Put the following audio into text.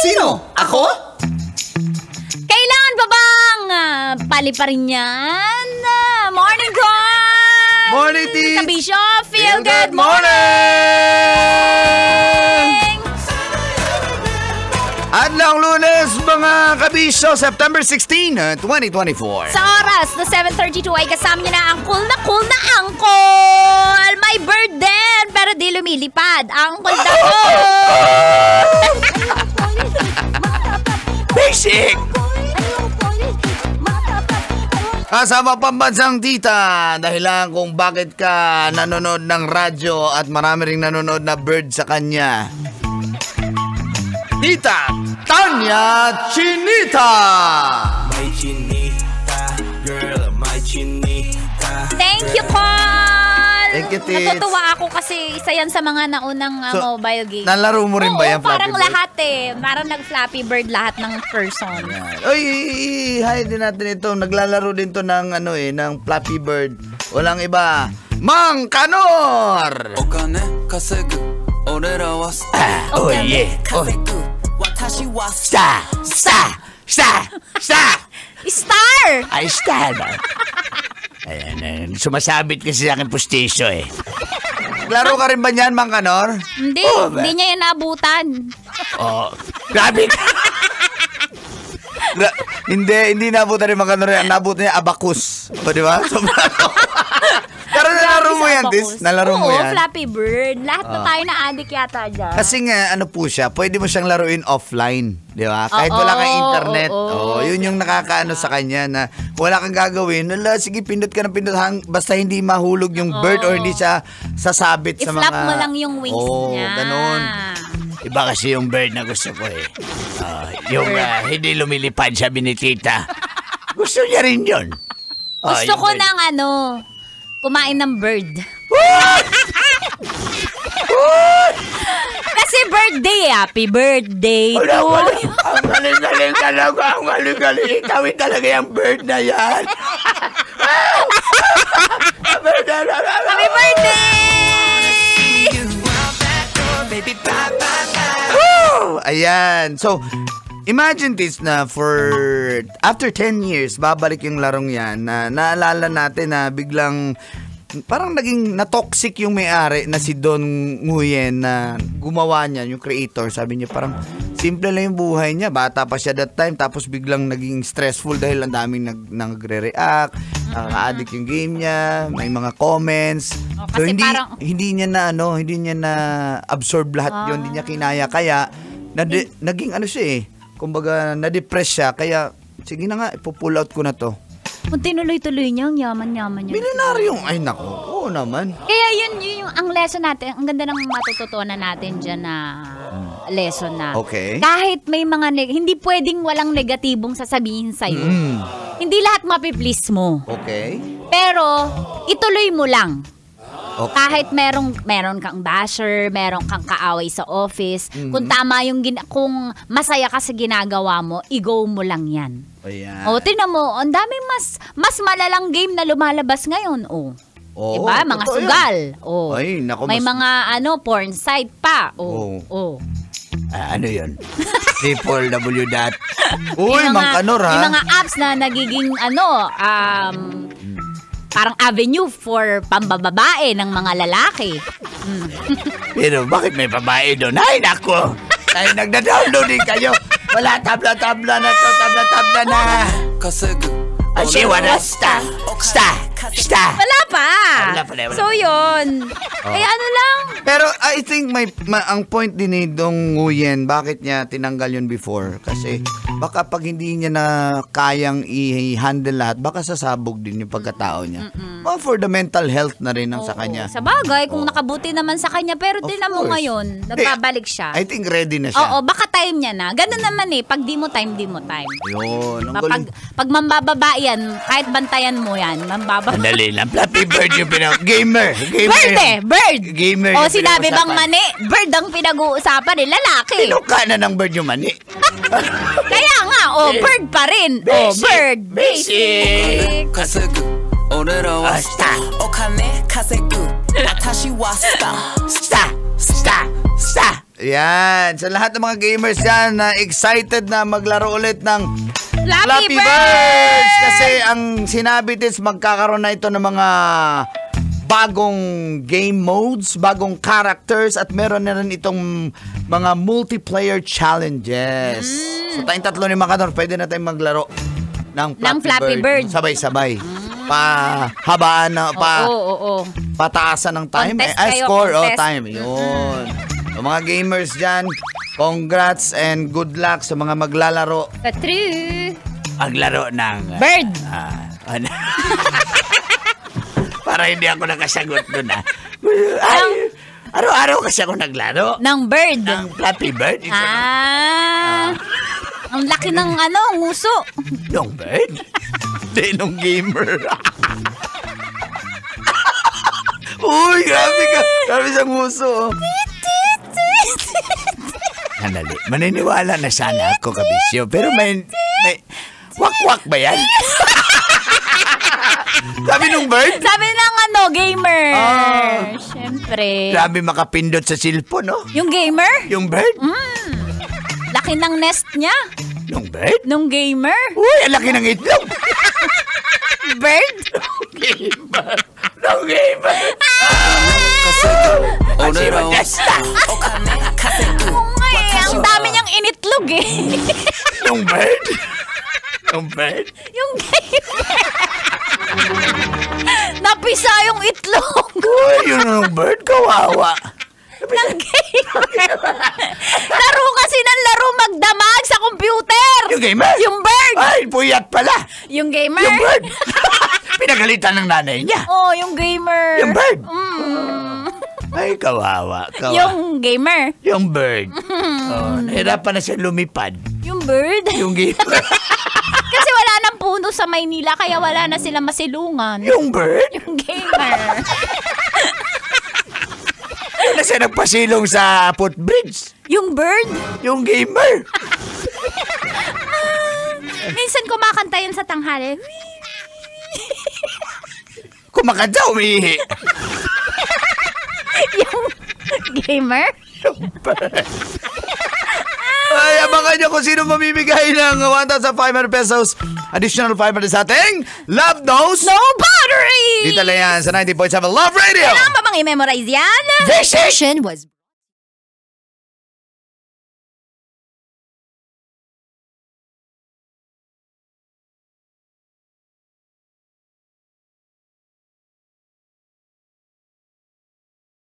Sino? Ako? Kailangan ba bang paliparin yan? Morning, God! Morning, Tits! Kabisyo, feel good morning! Adlang Lunes, mga kabisyo, September 16, 2024. Sa oras na 7:32 ay kasama niyo na ang cool na Angkol! May bird din, pero di lumilipad. Angkol daw! Basic! Kasama pambansang tita, dahilan kung bakit ka nanonood ng radyo at marami ring nanonood na bird sa kanya. Tita Tanya Chinita! My Chinita, girl, my Chinita. Thank you, Paul! Thank you, Tits. Natutuwa ako kasi isa yan sa mga naunang mobile game. Nalaro mo rin ba yan, Flappy parang Bird? lahat Parang nag-Flappy Bird lahat ng person. Oy, hi din natin ito. Naglalaro din to ng ng Flappy Bird. Walang iba. Mang Kanor! Okane kasegu, orera wa Oh yeah. Oh. watashi wa Star! Star! Ay, star ba? Ayan, sumasabit kasi sa akin pustisyo eh. Laro ka rin ba niyan, Mang Kanor? Hindi, hindi niya yan naabutan. Oh, grabe ka. Hindi nabutan rin Mang Kanor yan. Nabutan niya abacus. O, di ba? Pero nalaro mo yan, Tis? Nalaro mo yan? Oo, Flappy Bird. Lahat na tayo na addict yata dyan. Kasi nga, ano po siya, pwede mo siyang laruin offline. Di ba? Kahit wala kang internet. Yun yung nakakaano sa kanya na wala kang gagawin. Wala, sige, pindot ka ng pindot. Basta hindi mahulog yung bird or hindi siya sasabit sa mga... I-flap mo lang yung wings niya. Ganun. Iba kasi yung bird na gusto ko eh. Yung hindi lumilipad, sabi ni Tita. Gusto niya rin yun. Gusto ko ng kumain ng bird. Kasi birthday, happy birthday to you. Ang galing-galing talaga. Ang galing-galing. Itawin talaga yung bird na yan. Happy birthday! Ayan. So, imagine this na after 10 years, babalik yung larong yan na naalala natin na biglang parang naging na-toxic yung may-ari na si Don Nguyen na gumawa niya, yung creator. Sabi niya parang simple lang yung buhay niya. Bata pa siya that time tapos biglang naging stressful dahil ang daming nagre-react, addict yung game niya, may mga comments. So hindi niya na absorb lahat yun, hindi niya kinaya kaya naging siya kumbaga na-depress siya kaya sige na nga ipo-pull out ko na to. Kung tinuloy-tuloy niya, ang yaman-yaman niya. Milyonaryong, ay nako, oo naman. Kaya yun yung ang lesson natin, ang ganda ng matututunan natin dyan na lesson na. Okay. Kahit may mga, hindi pwedeng walang negatibong sasabihin sa'yo. Hindi lahat mapiplease mo. Okay. Pero, ituloy mo lang. Okay. Kahit meron kang basher, meron kang kaaway sa office, kung tama yung kung masaya ka sa ginagawa mo, i-go mo lang yan. Ayan. O, tingnan mo, ang daming mas malalang game na lumalabas ngayon. Diba? Mga sugal. Ay, naku, may mga porn site pa. Ano yun? www. Uy, Mang Kanor ha? May mga apps na nagiging parang avenue for pambababae ng mga lalaki. Pero bakit may babae doon? Ay, nako! Ay, nagda-download din kayo. Wala, tabla-tabla na to. Tabla-tabla na. Ay, siwana. Sta. Wala pa. Wala. So, yun. Kaya lang. Pero I think ang point din ni Dong Nguyen, bakit niya tinanggal yun before? Kasi baka pag hindi niya na kayang i-handle lahat, baka sasabog din yung pagkatao niya. For the mental health na rin sa kanya. Sa bagay, kung nakabuti naman sa kanya, pero tinan mo ngayon, nagbabalik siya. I think ready na siya. Oo, baka time niya na. Ganun naman pag di mo time, di mo time. Yun. Pag mambababa yan, kahit bantayan mo yan, mambababa. Andali lang. Flappy Bird yung Gamer. Bird. Gamer. O sinabi bang mani? Bird ang pinag-uusapan lalaki. Pinuka na ng bird yung mani. Kaya nga, bird pa rin. Bird. Basic. Orera wa star. Okane kasegu. Watashi wa star. Star. Yan, sa lahat ng mga gamers dyan na excited na maglaro ulit ng Flappy Birds! Kasi ang sinabi is magkakaroon na ito ng mga bagong game modes, bagong characters, at meron na rin itong mga multiplayer challenges. So tayong tatlo ni Makador, pwede na tayong maglaro ng Flappy Bird. Sabay-sabay. Pahabaan na, Oo. pataasan ng time. Contest kayo, Score, contest. time. Yun. So, mga gamers dyan, congrats and good luck sa mga maglalaro. True. Maglaro ng... Bird. Ano? Para hindi ako nakasagot doon, Ay, araw-araw kasi ako naglaro. Ng bird. Ng Flappy Bird. Ang laki ng nguso. Nung bird? Hindi, nung gamer. Uy, grabe ka. Grabe sa nguso. Handali. Maniniwala na sana ako, kabisyo. Pero may wak-wak ba yan? Sabi nung bird? Sabi ng gamer. Siyempre. Grabe makapindot sa cellphone, no? Yung gamer? Yung bird? Laki ng nest niya. Yung bird? Nung gamer? Uy, ang laki ng itlog. Bird? Gamer. Nung gamer. 오늘은 왔다 Ang dami niyang initlog eh. Yung bird? Yung bird? Yung gamer. Napisa yung itlog. Uy, yung bird, kawawa. Ng gamer. Laro kasi ng laro magdamag sa computer. Yung gamer? Yung bird. Ay, puyat pala. Yung gamer. Yung bird. Pinagalitan ng nanay niya. Oh, yung gamer. Yung bird. Ay, kawawa. Yung gamer. Yung bird. Nahirapan na siya lumipad. Yung bird. Yung gamer. Kasi wala nang puno sa Maynila, kaya wala na sila masilungan. Yung bird? Yung gamer. Na siya nagpasilong sa footbridge. Yung bird. Yung gamer. Minsan kumakanta yan sa tanghali. Kumakanta, umihi. Yung gamer. Ay, abangan nyo kung sino mamimigay ng 1,500 pesos. Additional 500 sa ating Love Knows No battery! Dito lang yan sa 90.7 Love Radio. Kailangan ba bang i-memorize yan? This is Session was